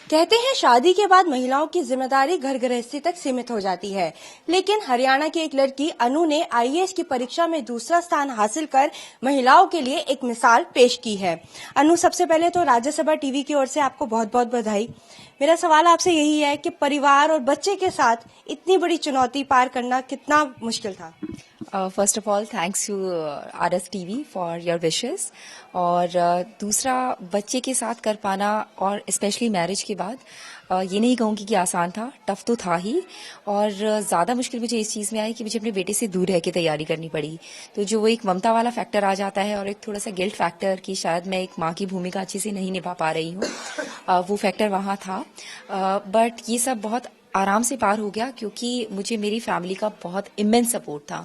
कहते हैं शादी के बाद महिलाओं की जिम्मेदारी घर गृहस्थी तक सीमित हो जाती है, लेकिन हरियाणा की एक लड़की अनु ने आईएएस की परीक्षा में दूसरा स्थान हासिल कर महिलाओं के लिए एक मिसाल पेश की है। अनु, सबसे पहले तो राज्यसभा टीवी की ओर से आपको बहुत बहुत बधाई। मेरा सवाल आपसे यही है कि परिवार और बच्चे के साथ इतनी बड़ी चुनौती पार करना कितना मुश्किल था? First of all thanks you RS TV for your wishes. और दूसरा, बच्चे के साथ कर पाना और स्पेशली मैरिज के बाद ये नहीं कहूँगी कि आसान था, टफ तो था ही। और ज़्यादा मुश्किल मुझे इस चीज़ में आई कि मुझे अपने बेटे से दूर रह के तैयारी करनी पड़ी। तो जो वो एक ममता वाला फैक्टर आ जाता है और एक थोड़ा सा गिल्ट फैक्टर कि शायद मैं एक माँ की भूमिका अच्छे से नहीं निभा पा रही हूँ, वो फैक्टर वहाँ था। बट ये सब बहुत आराम से पार हो गया क्योंकि मुझे मेरी फैमिली का बहुत इमेंस सपोर्ट था।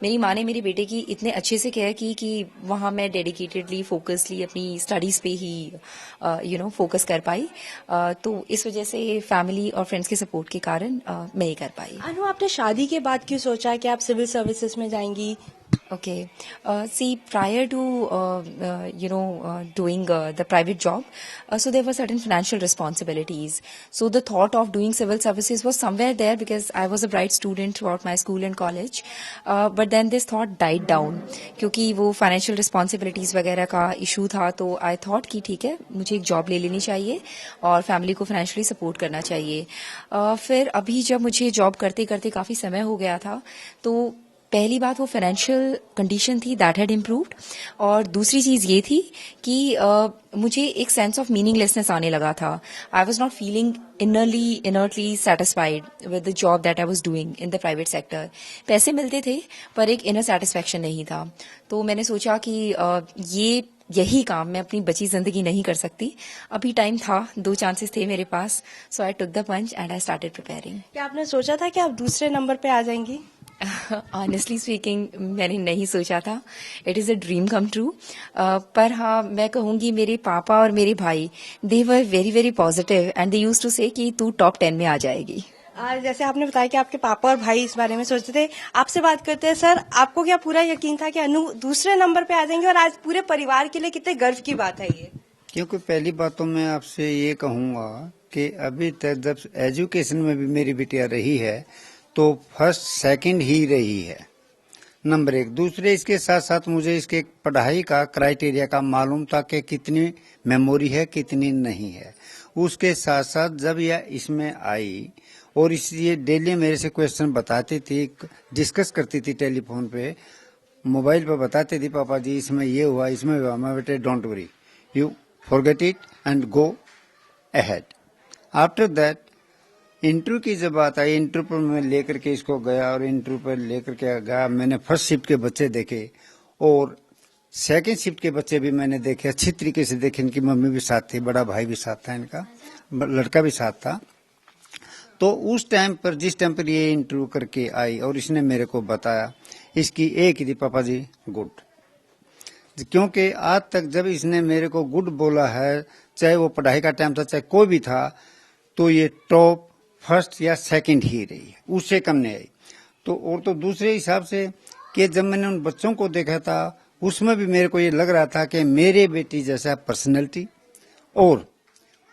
मेरी माँ ने मेरे बेटे की इतने अच्छे से केयर की कि वहाँ मैं डेडिकेटेडली फोकसली अपनी स्टडीज पे ही फोकस कर पाई। तो इस वजह से फैमिली और फ्रेंड्स के सपोर्ट के कारण मैं ये कर पाई। अनु, आपने शादी के बाद क्यों सोचा कि आप सिविल सर्विसेज में जाएंगी? Okay. See, prior to doing the private job, so there were certain financial responsibilities. So the thought of doing civil services was somewhere there because I was a bright student throughout my school and college. But then this thought died down क्योंकि वो financial responsibilities वगैरह का issue था। तो I thought कि ठीक है, मुझे एक job ले लेनी चाहिए और family को financially support करना चाहिए। फिर अभी जब मुझे job करते करते काफी समय हो गया था, तो पहली बात वो फाइनेंशियल कंडीशन थी दैट हैड इम्प्रूव्ड। और दूसरी चीज ये थी कि मुझे एक सेंस ऑफ मीनिंगलेसनेस आने लगा था। I was not feeling inertly satisfied with the job that I was doing in the private sector. पैसे मिलते थे पर एक इनर सेटिस्फैक्शन नहीं था। तो मैंने सोचा कि यही काम मैं अपनी बची जिंदगी नहीं कर सकती। अभी टाइम था, 2 चांसेस थे मेरे पास, so I took the punch and I started preparing. क्या आपने सोचा था कि आप दूसरे नंबर पे आ जाएंगी? ऑनेस्टली स्पीकिंग, मैंने नहीं सोचा था। It is a dream come true. पर हाँ, मैं कहूँगी मेरे पापा और मेरे भाई, they were very very positive and they used to say कि तू टॉप 10 में आ जाएगी। जैसे आपने बताया कि आपके पापा और भाई इस बारे में सोचते थे, आपसे बात करते हैं। सर, आपको क्या पूरा यकीन था कि अनु दूसरे नंबर पे आ जाएंगे? और आज पूरे परिवार के लिए कितने गर्व की बात है ये? क्योंकि पहली बात तो मैं आपसे ये कहूँगा कि अभी तक जब एजुकेशन में भी मेरी बिटिया रही है तो फर्स्ट सेकंड ही रही है, नंबर 1। दूसरे, इसके साथ साथ मुझे इसके पढ़ाई का क्राइटेरिया का मालूम था कि कितनी मेमोरी है कितनी नहीं है। उसके साथ साथ जब यह इसमें आई और इसलिए डेली मेरे से क्वेश्चन बताती थी, डिस्कस करती थी टेलीफोन पे, मोबाइल पर बताती थी, पापा जी इसमें ये हुआ इसमें हुआ। मैं बेटे don't worry, you forget it and go ahead. After that interview की जब बात आई, इंटरव्यू पर मैं लेकर के इसको गया और इंटरव्यू पर लेकर के गया। मैंने फर्स्ट शिफ्ट के बच्चे देखे और सेकंड शिफ्ट के बच्चे भी मैंने देखे, अच्छी तरीके से देखे। इनकी मम्मी भी साथ थी, बड़ा भाई भी साथ था, इनका लड़का भी साथ था। तो उस टाइम पर, जिस टाइम पर ये इंटरव्यू करके आई और इसने मेरे को बताया, इसकी एक ही थी, पापा जी गुड। क्योंकि आज तक जब इसने मेरे को गुड बोला है, चाहे वो पढ़ाई का टाइम था चाहे कोई भी था, तो ये टॉप फर्स्ट या सेकंड ही रही है, उससे कम नहीं आई। तो और तो दूसरे हिसाब से कि जब मैंने उन बच्चों को देखा था, उसमें भी मेरे को ये लग रहा था कि मेरे बेटी जैसा पर्सनैलिटी और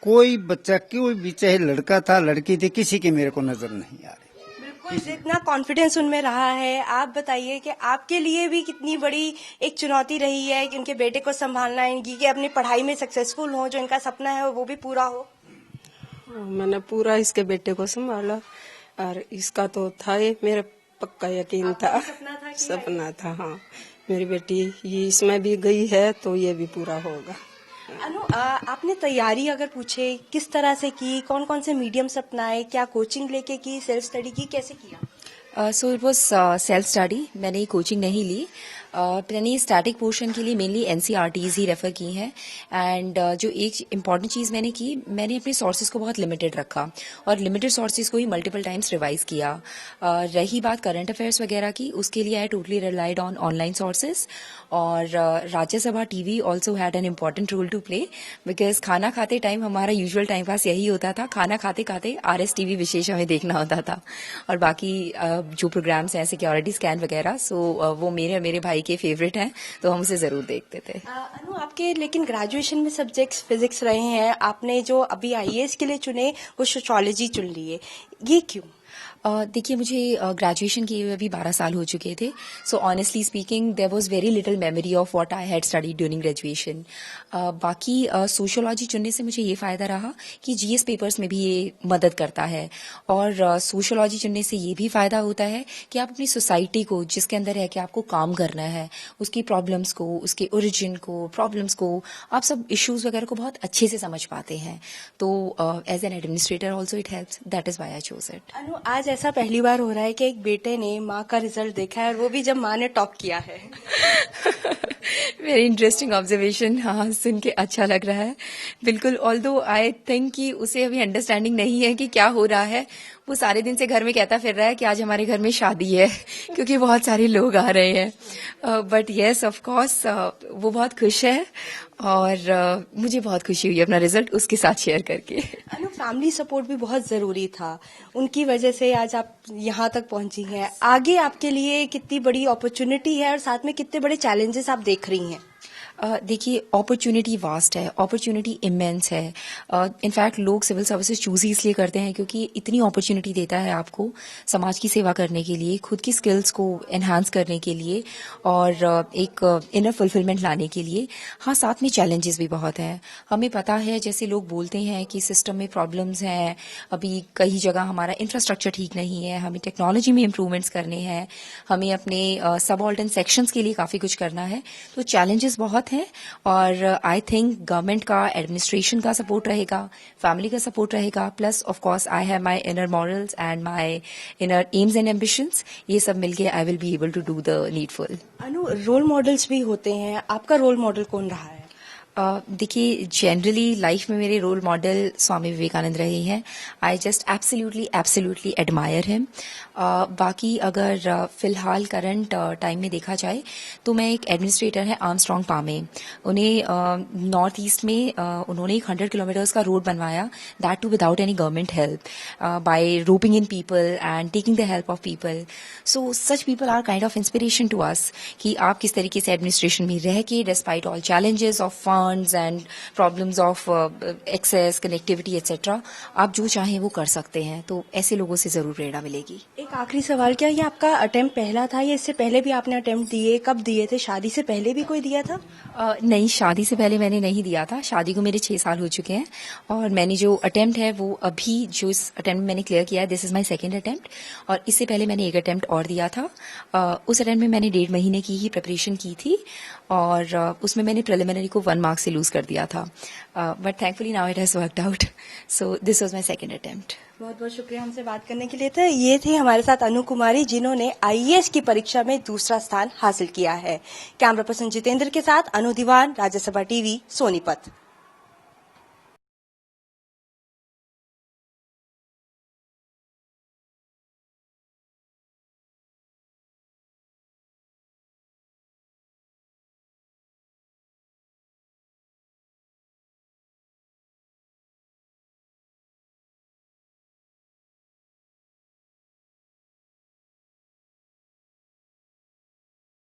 कोई बच्चा, कोई भी, चाहे लड़का था लड़की थी, किसी की मेरे को नजर नहीं आ रही। बिल्कुल, जितना कॉन्फिडेंस उनमें रहा है। आप बताइए कि आपके लिए भी कितनी बड़ी एक चुनौती रही है कि उनके बेटे को संभालना, इनकी कि अपनी पढ़ाई में सक्सेसफुल हो, जो इनका सपना है वो भी पूरा हो। मैंने पूरा इसके बेटे को संभाला और इसका तो था ये मेरा पक्का यकीन था, सपना था। हाँ, मेरी बेटी ये इसमें भी गई है तो ये भी पूरा होगा। अनु, आपने तैयारी अगर पूछे किस तरह से की, कौन कौन से मीडियम्स अपनाए, क्या कोचिंग लेके की, सेल्फ स्टडी की, कैसे किया? So it was self study. मैंने कोचिंग नहीं ली। मैंने स्टैटिक पोर्शन के लिए मेनली NCERTs ही रेफर की हैं। एंड जो एक इम्पॉर्टेंट चीज़ मैंने की, मैंने अपने सोर्सेज को बहुत लिमिटेड रखा और लिमिटेड सोर्सेज को ही मल्टीपल टाइम्स रिवाइज किया। रही बात करंट अफेयर्स वगैरह की, उसके लिए I totally relied on online sources. और Rajya Sabha TV also had an important role to play because खाना खाते टाइम हमारा यूजुअल टाइम पास यही होता था, खाना खाते खाते RS TV विशेष हमें देखना होता था। और बाकी जो प्रोग्राम्स हैं, सिक्योरिटी स्कैन वगैरह, सो वो मेरे भाई के फेवरेट हैं, तो हम उसे जरूर देखते थे। अनु, आपके लेकिन ग्रेजुएशन में सब्जेक्ट्स फिजिक्स रहे हैं, आपने जो अभी आईएएस के लिए चुने वो सोशियोलॉजी चुन लिए, ये क्यों? देखिए, मुझे ग्रेजुएशन किए हुए अभी 12 साल हो चुके थे, so honestly speaking there was very little memory of what I had studied during graduation. बाकी सोशियोलॉजी चुनने से मुझे ये फ़ायदा रहा कि जीएस पेपर्स में भी ये मदद करता है, और सोशियोलॉजी चुनने से ये भी फ़ायदा होता है कि आप अपनी सोसाइटी को, जिसके अंदर है कि आपको काम करना है, उसकी प्रॉब्लम्स को, उसके ओरिजिन को, प्रॉब्लम्स को, आप सब इश्यूज़ वगैरह को बहुत अच्छे से समझ पाते हैं। तो as an administrator also it helps, that is why I chose it. Anu, आज ऐसा पहली बार हो रहा है कि एक बेटे ने माँ का रिजल्ट देखा है, और वो भी जब माँ ने टॉप किया है। Very interesting observation. हाँ, सुन के अच्छा लग रहा है। बिल्कुल, ऑल्दो आई थिंक कि उसे अभी अंडरस्टैंडिंग नहीं है कि क्या हो रहा है। वो सारे दिन से घर में कहता फिर रहा है कि आज हमारे घर में शादी है, क्योंकि बहुत सारे लोग आ रहे हैं। बट येस, ऑफ कोर्स, वो बहुत खुश है, और मुझे बहुत खुशी हुई अपना रिजल्ट उसके साथ शेयर करके। अनु, फैमिली सपोर्ट भी बहुत जरूरी था, उनकी वजह से आज आप यहाँ तक पहुंची हैं। आगे आपके लिए कितनी बड़ी अपॉर्चुनिटी है और साथ में कितने बड़े चैलेंजेस आप देख रही हैं? देखिए, अपॉर्चुनिटी वास्ट है, अपॉर्चुनिटी इमेंस है। इनफैक्ट लोग सिविल सर्विसेज चूज ही इसलिए करते हैं क्योंकि इतनी अपॉर्चुनिटी देता है आपको समाज की सेवा करने के लिए, खुद की स्किल्स को एनहांस करने के लिए, और एक इनर फुलफिलमेंट लाने के लिए। हाँ, साथ में चैलेंजेस भी बहुत हैं। हमें पता है, जैसे लोग बोलते हैं कि सिस्टम में प्रॉब्लम्स हैं, अभी कई जगह हमारा इंफ्रास्ट्रक्चर ठीक नहीं है, हमें टेक्नोलॉजी में इम्प्रूवमेंट्स करने हैं, हमें अपने सबऑर्डिनेट सेक्शंस के लिए काफ़ी कुछ करना है। तो चैलेंजेस बहुत हैं, और आई थिंक गवर्नमेंट का, एडमिनिस्ट्रेशन का सपोर्ट रहेगा, फैमिली का सपोर्ट रहेगा, plus of course I have my inner morals and my inner aims and ambitions. ये सब मिलके I will be able to do the needful. अनु, रोल मॉडल्स भी होते हैं, आपका रोल मॉडल कौन रहा है? देखिए, जनरली लाइफ में मेरे रोल मॉडल स्वामी विवेकानंद रहे हैं। I just absolutely admire him. बाकी अगर फिलहाल करंट टाइम में देखा जाए तो मैं एक एडमिनिस्ट्रेटर हैं आर्मस्ट्रॉन्ग पामे। उन्हें नॉर्थ ईस्ट में उन्होंने एक 100 किलोमीटर्स का रोड बनवाया, that too without any government help, by roping in people and taking the help of people. So such people are kind of inspiration to us कि आप किस तरीके से एडमिनिस्ट्रेशन में रह के, despite all challenges of funds and problems of access, connectivity etcetera, आप जो चाहें वो कर सकते हैं। तो ऐसे लोगों से जरूर प्रेरणा मिलेगी। एक आखिरी सवाल, क्या ये आपका अटेम्प्ट पहला था या इससे पहले भी आपने अटेम्प्ट दिए? कब दिए थे? शादी से पहले भी कोई दिया था? नहीं, शादी से पहले मैंने नहीं दिया था। शादी को मेरे 6 साल हो चुके हैं, और मैंने जो अटेम्प्ट है वो अभी जो इस अटेम्प्ट मैंने क्लियर किया है, this is my second attempt. और इससे पहले मैंने एक अटेम्प्ट और दिया था। उस अटेम्प्ट में मैंने 1.5 महीने की ही प्रिपरेशन की थी, और उसमें मैंने प्रिलिमिनरी को 1 मार्क से लूज कर दिया था। But thankfully now it has worked out, so this was my second attempt. बहुत बहुत शुक्रिया हमसे बात करने के लिए। तो ये थी हमारे साथ अनु कुमारी, जिन्होंने आईएएस की परीक्षा में दूसरा स्थान हासिल किया है। कैमरा पर्सन जितेंद्र के साथ अनु दीवान, राज्यसभा टीवी, सोनीपत।